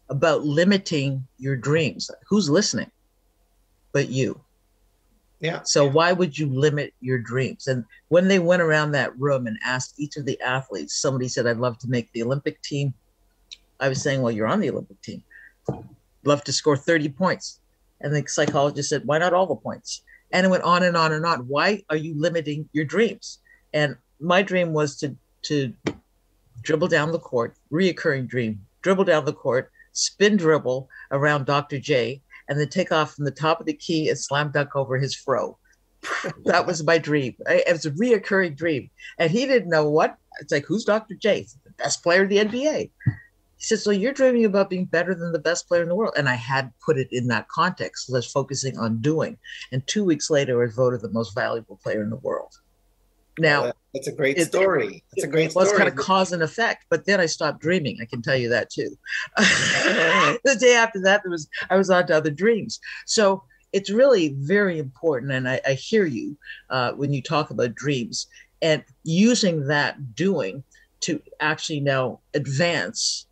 about limiting your dreams. Who's listening but you? Yeah. So why would you limit your dreams? And when they went around that room and asked each of the athletes, somebody said, I'd love to make the Olympic team. I was saying, well, you're on the Olympic team. Love to score 30 points. And the psychologist said, why not all the points? And it went on and on and on. Why are you limiting your dreams? And my dream was to dribble down the court, reoccurring dream, dribble down the court, spin dribble around Dr. J, and then take off from the top of the key and slam dunk over his fro. That was my dream. It was a reoccurring dream. And he didn't know what. It's like, who's Dr. J? He's the best player in the NBA. He said, so you're dreaming about being better than the best player in the world. And I had put it in that context. So I was focusing on doing. And 2 weeks later, I was voted the most valuable player in the world. Now, that's a great story. It's a great story. Well, it's kind of cause and effect. But then I stopped dreaming. I can tell you that too. The day after that, I was on to other dreams. So it's really very important. And I hear you when you talk about dreams and using that doing to actually now advance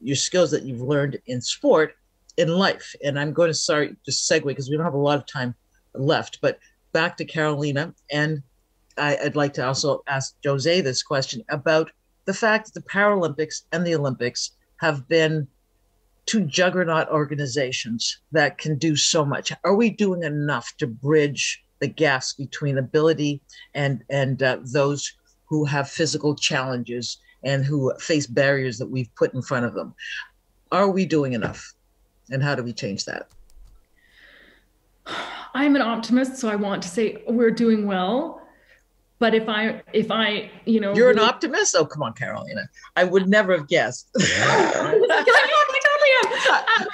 your skills that you've learned in sport in life. And I'm going to just segue because we don't have a lot of time left, but back to Carolina. And I'd like to also ask Jose this question about the fact that the Paralympics and the Olympics have been two juggernaut organizations that can do so much. Are we doing enough to bridge the gaps between ability and those who have physical challenges and who face barriers that we've put in front of them. Are we doing enough? And how do we change that? I'm an optimist, so I want to say we're doing well. But if I, You're really... an optimist? Oh, come on, Carolina. I would never have guessed. I totally am.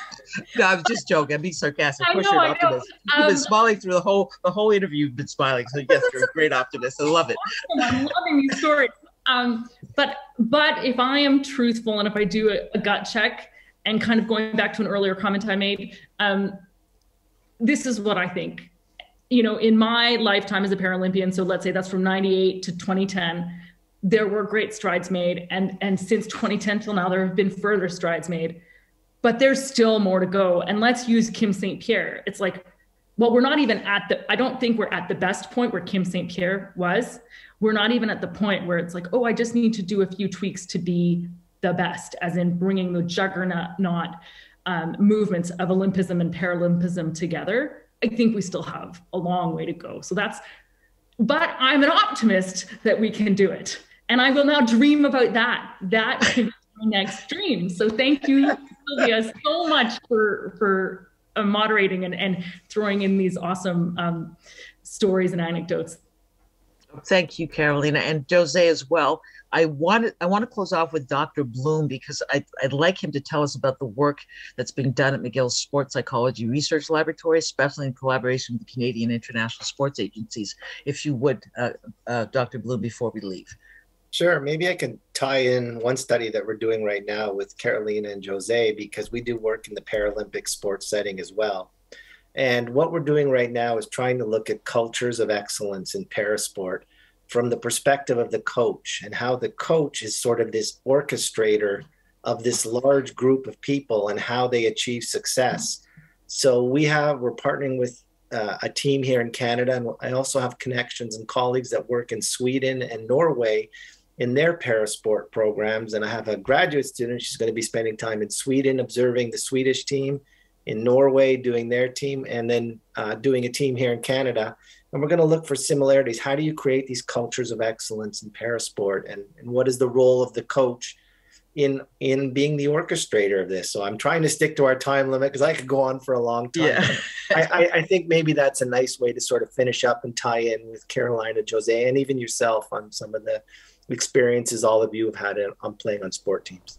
No, I was just joking. I'm being sarcastic. Of course, you're an optimist. You've been smiling through the whole interview. You've been smiling. So yes, you're a great optimist. I love it. I'm loving these stories. But if I am truthful and if I do a gut check and kind of going back to an earlier comment I made, this is what I think. In my lifetime as a Paralympian, so let's say that's from 98 to 2010, there were great strides made. And since 2010 till now, there have been further strides made. But there's still more to go. And let's use Kim St. Pierre. It's like, well, we're not even I don't think we're at the best point where Kim St. Pierre was. We're not even at the point where it's like, oh, I just need to do a few tweaks to be the best, as in bringing the juggernaut movements of Olympism and Paralympism together. I think we still have a long way to go. But I'm an optimist that we can do it. And I will now dream about that. That could be my next dream. So thank you, Sylvia, so much for moderating and throwing in these awesome stories and anecdotes. Thank you, Carolina, and Jose as well. I want to close off with Dr. Bloom because I'd like him to tell us about the work that's being done at McGill's Sports Psychology Research Laboratory, especially in collaboration with the Canadian International Sports Agencies. If you would, Dr. Bloom, before we leave. Sure. Maybe I can tie in one study that we're doing right now with Carolina and Jose, because we do work in the Paralympic sports setting as well. And what we're doing right now is trying to look at cultures of excellence in parasport from the perspective of the coach, and how the coach is sort of this orchestrator of this large group of people and how they achieve success. So we're partnering with a team here in Canada, and I also have connections and colleagues that work in Sweden and Norway in their parasport programs. And I have a graduate student, she's going to be spending time in Sweden observing the Swedish team, in Norway doing their team, and then doing a team here in Canada. And we're going to look for similarities. How do you create these cultures of excellence in parasport? And what is the role of the coach in being the orchestrator of this? So I'm trying to stick to our time limit because I could go on for a long time. Yeah. I think maybe that's a nice way to sort of finish up and tie in with Carolina, Jose, and even yourself on some of the experiences all of you have had on playing on sport teams.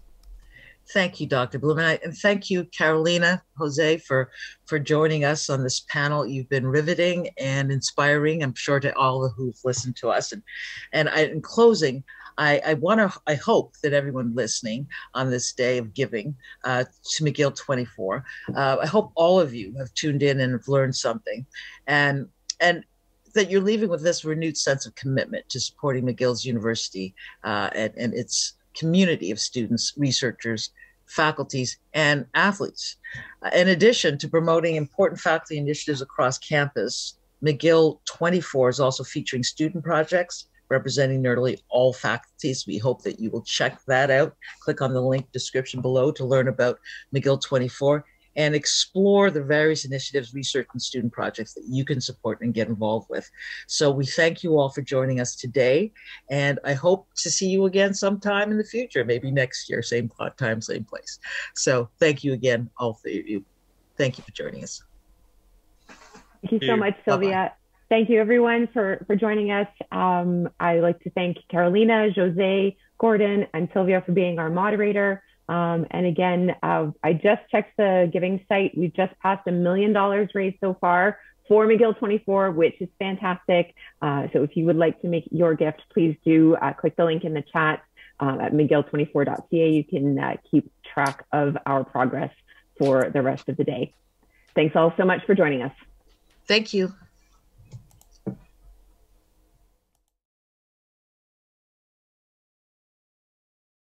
Thank you, Dr. Bloom. And thank you, Carolina, Jose, for joining us on this panel. You've been riveting and inspiring, I'm sure, to all who've listened to us. And in closing, I hope that everyone listening on this day of giving to McGill24, I hope all of you have tuned in and have learned something, and that you're leaving with this renewed sense of commitment to supporting McGill's University and its community of students, researchers, faculties, and athletes. In addition to promoting important faculty initiatives across campus, McGill24 is also featuring student projects representing nearly all faculties. We hope that you will check that out. Click on the link description below to learn about McGill24 and explore the various initiatives, research, and student projects that you can support and get involved with. So we thank you all for joining us today, and I hope to see you again sometime in the future, maybe next year, same time, same place. So thank you again, all three of you. Thank you for joining us. Thank you so much, Sylvia. Bye-bye. Thank you, everyone, for joining us. I'd like to thank Carolina, Jose, Gordon, and Sylvia for being our moderator. And again, I just checked the giving site. We've just passed $1 million raised so far for McGill24, which is fantastic. So if you would like to make your gift, please do click the link in the chat at McGill24.ca. You can keep track of our progress for the rest of the day. Thanks all so much for joining us. Thank you.